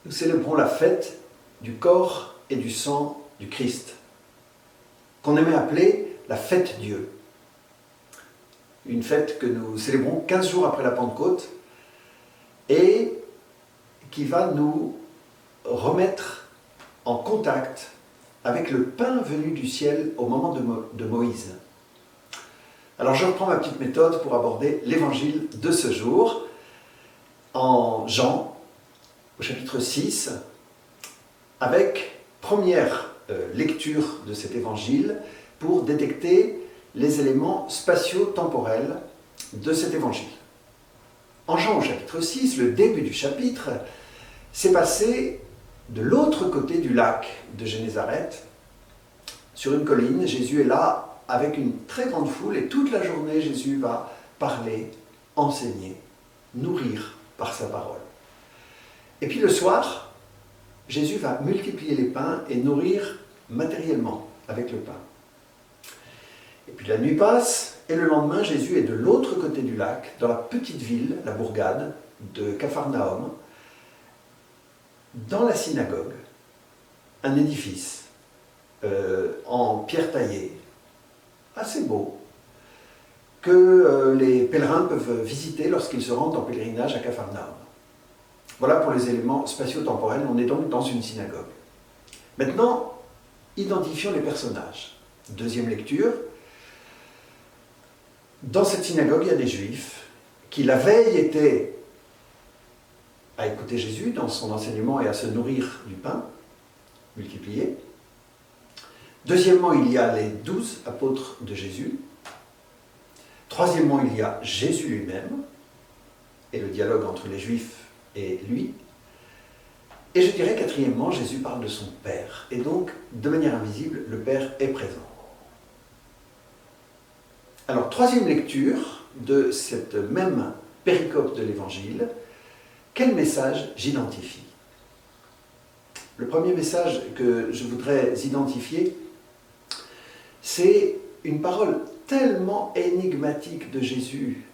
nous célébrons la fête du corps et du sang du Christ, qu'on aimait appeler la fête Dieu. Une fête que nous célébrons 15 jours après la Pentecôte et qui va nous remettre en contact avec le pain venu du ciel au moment de Moïse. Alors je reprends ma petite méthode pour aborder l'évangile de ce jour en Jean, au chapitre 6, avec première lecture de cet évangile pour détecter les éléments spatio-temporels de cet évangile. En Jean au chapitre 6, le début du chapitre, s'est passé de l'autre côté du lac de Génézareth, sur une colline. Jésus est là avec une très grande foule et toute la journée Jésus va parler, enseigner, nourrir par sa parole. Et puis le soir, Jésus va multiplier les pains et nourrir matériellement avec le pain. Et puis la nuit passe, et le lendemain, Jésus est de l'autre côté du lac, dans la petite ville, la bourgade de Capharnaüm, dans la synagogue, un édifice en pierre taillée, assez beau, que les pèlerins peuvent visiter lorsqu'ils se rendent en pèlerinage à Capharnaüm. Voilà pour les éléments spatio-temporels, on est donc dans une synagogue. Maintenant, identifions les personnages. Deuxième lecture. Dans cette synagogue, il y a des Juifs qui la veille étaient à écouter Jésus dans son enseignement et à se nourrir du pain multiplié. Deuxièmement, il y a les 12 apôtres de Jésus. Troisièmement, il y a Jésus lui-même et le dialogue entre les Juifs et lui. Et je dirais quatrièmement, Jésus parle de son Père. Et donc, de manière invisible, le Père est présent. Alors, troisième lecture de cette même péricope de l'Évangile. Quel message j'identifie? Le premier message que je voudrais identifier, c'est une parole tellement énigmatique de Jésus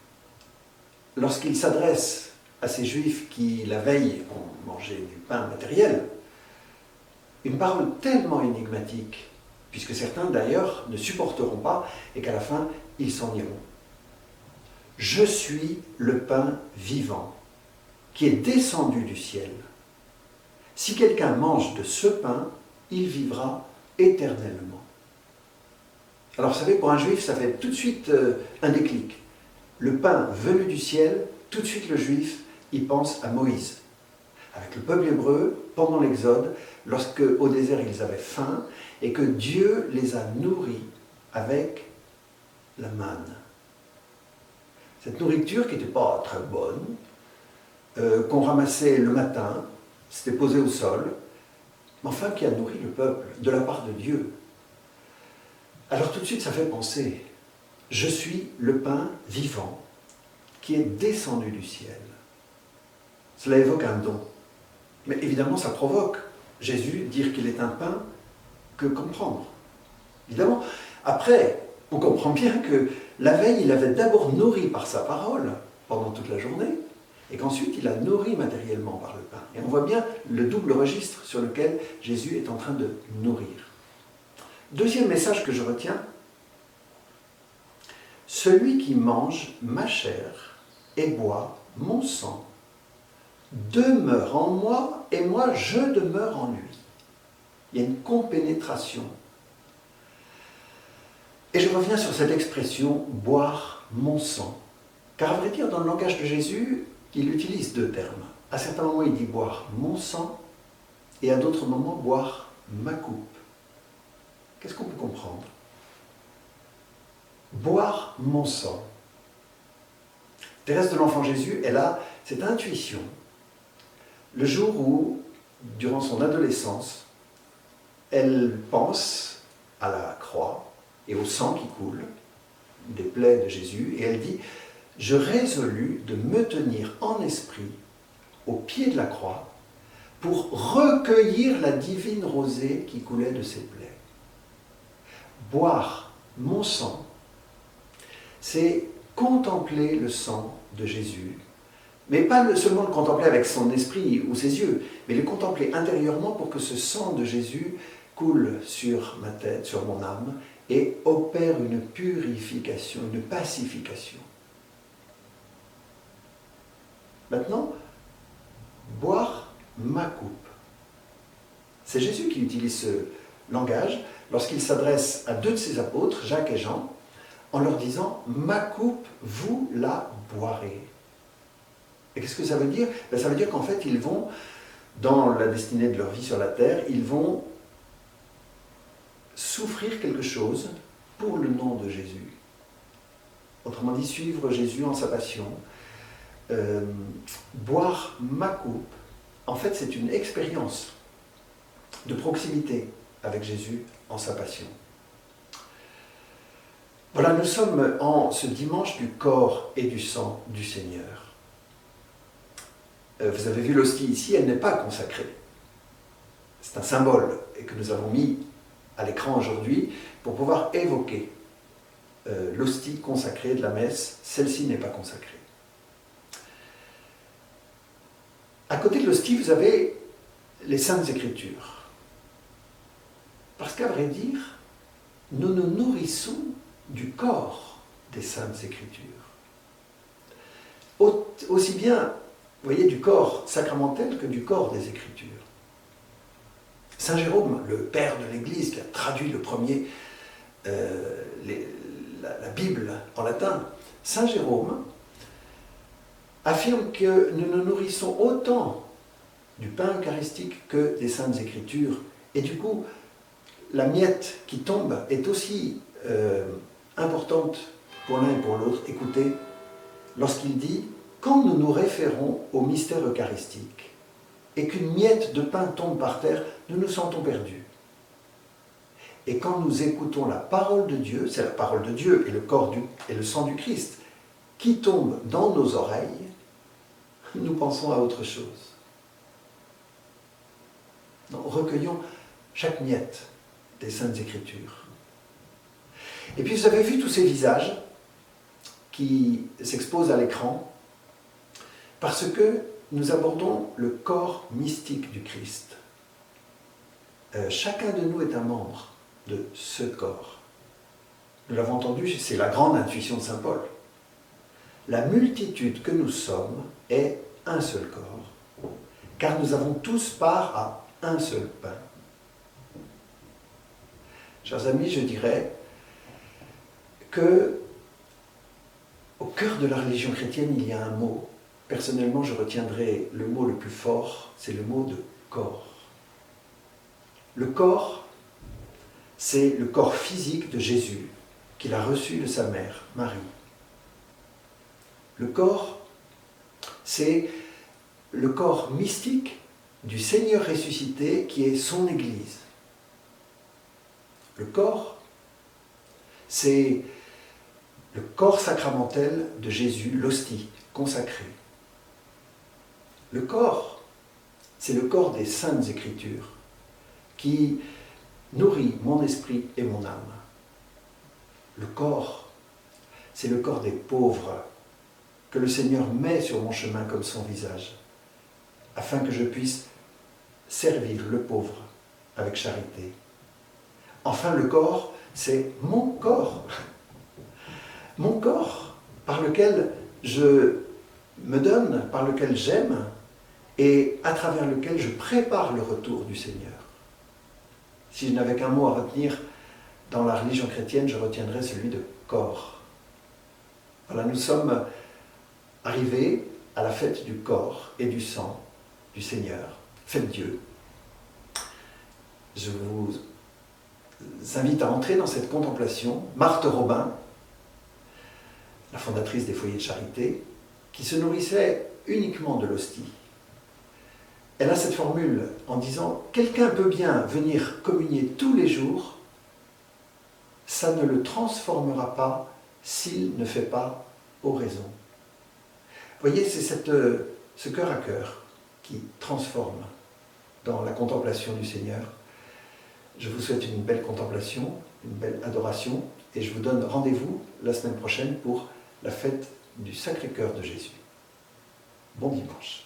lorsqu'il s'adresse à ces Juifs qui, la veille, ont mangé du pain matériel. Une parole tellement énigmatique, puisque certains d'ailleurs ne supporteront pas et qu'à la fin, ils s'en iront. Je suis le pain vivant qui est descendu du ciel. Si quelqu'un mange de ce pain, il vivra éternellement. Alors vous savez, pour un juif, ça fait tout de suite un déclic. Le pain venu du ciel, tout de suite le juif, il pense à Moïse. Avec le peuple hébreu, pendant l'Exode, lorsque au désert ils avaient faim, et que Dieu les a nourris avec la manne. Cette nourriture qui n'était pas très bonne, qu'on ramassait le matin, c'était posé au sol, mais enfin qui a nourri le peuple de la part de Dieu. Alors tout de suite ça fait penser, je suis le pain vivant qui est descendu du ciel. Cela évoque un don. Mais évidemment ça provoque Jésus dire qu'il est un pain, que comprendre. Évidemment, après, on comprend bien que la veille, il avait d'abord nourri par sa parole pendant toute la journée, et qu'ensuite il a nourri matériellement par le pain. Et on voit bien le double registre sur lequel Jésus est en train de nourrir. Deuxième message que je retiens, celui qui mange ma chair et boit mon sang demeure en moi et moi je demeure en lui. Il y a une compénétration. Et je reviens sur cette expression « boire mon sang ». Car à vrai dire, dans le langage de Jésus, il utilise deux termes. À certains moments, il dit « boire mon sang » et à d'autres moments « boire ma coupe ». Qu'est-ce qu'on peut comprendre? Boire mon sang. Thérèse de l'Enfant Jésus, elle a cette intuition. Le jour où, durant son adolescence, elle pense à la croix et au sang qui coule des plaies de Jésus, et elle dit « Je résolus de me tenir en esprit au pied de la croix pour recueillir la divine rosée qui coulait de ses plaies. » Boire mon sang, c'est contempler le sang de Jésus Mais pas seulement le contempler avec son esprit ou ses yeux, mais le contempler intérieurement pour que ce sang de Jésus coule sur ma tête, sur mon âme, et opère une purification, une pacification. Maintenant, boire ma coupe. C'est Jésus qui utilise ce langage lorsqu'il s'adresse à deux de ses apôtres, Jacques et Jean, en leur disant « Ma coupe, vous la boirez ». Et qu'est-ce que ça veut dire? Ça veut dire qu'en fait, ils vont, dans la destinée de leur vie sur la terre, ils vont souffrir quelque chose pour le nom de Jésus. Autrement dit, suivre Jésus en sa passion. Boire ma coupe, en fait, c'est une expérience de proximité avec Jésus en sa passion. Voilà, nous sommes en ce dimanche du corps et du sang du Seigneur. Vous avez vu l'hostie ici, elle n'est pas consacrée. C'est un symbole et que nous avons mis à l'écran aujourd'hui pour pouvoir évoquer l'hostie consacrée de la messe. Celle-ci n'est pas consacrée. À côté de l'hostie, vous avez les Saintes Écritures. Parce qu'à vrai dire, nous nous nourrissons du corps des Saintes Écritures. Aussi bien, vous voyez, du corps sacramentel que du corps des Écritures. Saint Jérôme, le père de l'Église, qui a traduit le premier, la Bible en latin, Saint Jérôme affirme que nous nous nourrissons autant du pain eucharistique que des Saintes Écritures. Et du coup, la miette qui tombe est aussi importante pour l'un et pour l'autre. Écoutez, lorsqu'il dit « Quand nous nous référons au mystère eucharistique et qu'une miette de pain tombe par terre, nous nous sentons perdus. Et quand nous écoutons la parole de Dieu, c'est la parole de Dieu et le corps et le sang du Christ qui tombe dans nos oreilles, nous pensons à autre chose. » Donc, recueillons chaque miette des Saintes Écritures. Et puis vous avez vu tous ces visages qui s'exposent à l'écran parce que nous abordons le corps mystique du Christ. Chacun de nous est un membre de ce corps. Nous l'avons entendu, c'est la grande intuition de saint Paul. La multitude que nous sommes est un seul corps, car nous avons tous part à un seul pain. Chers amis, je dirais que au cœur de la religion chrétienne, il y a un mot. Personnellement, je retiendrai le mot le plus fort, c'est le mot de corps. Le corps, c'est le corps physique de Jésus, qu'il a reçu de sa mère, Marie. Le corps, c'est le corps mystique du Seigneur ressuscité qui est son Église. Le corps, c'est le corps sacramentel de Jésus, l'hostie consacrée. Le corps, c'est le corps des Saintes Écritures qui nourrit mon esprit et mon âme. Le corps, c'est le corps des pauvres que le Seigneur met sur mon chemin comme son visage, afin que je puisse servir le pauvre avec charité. Enfin, le corps, c'est mon corps. Mon corps, par lequel je me donne, par lequel j'aime, et à travers lequel je prépare le retour du Seigneur. Si je n'avais qu'un mot à retenir dans la religion chrétienne, je retiendrais celui de corps. Voilà, nous sommes arrivés à la fête du corps et du sang du Seigneur. Faites Dieu. Je vous invite à entrer dans cette contemplation. Marthe Robin, la fondatrice des foyers de charité, qui se nourrissait uniquement de l'hostie. Elle a cette formule en disant « Quelqu'un peut bien venir communier tous les jours, ça ne le transformera pas s'il ne fait pas oraison. » Vous voyez, c'est ce cœur à cœur qui transforme dans la contemplation du Seigneur. Je vous souhaite une belle contemplation, une belle adoration, et je vous donne rendez-vous la semaine prochaine pour la fête du Sacré-Cœur de Jésus. Bon dimanche.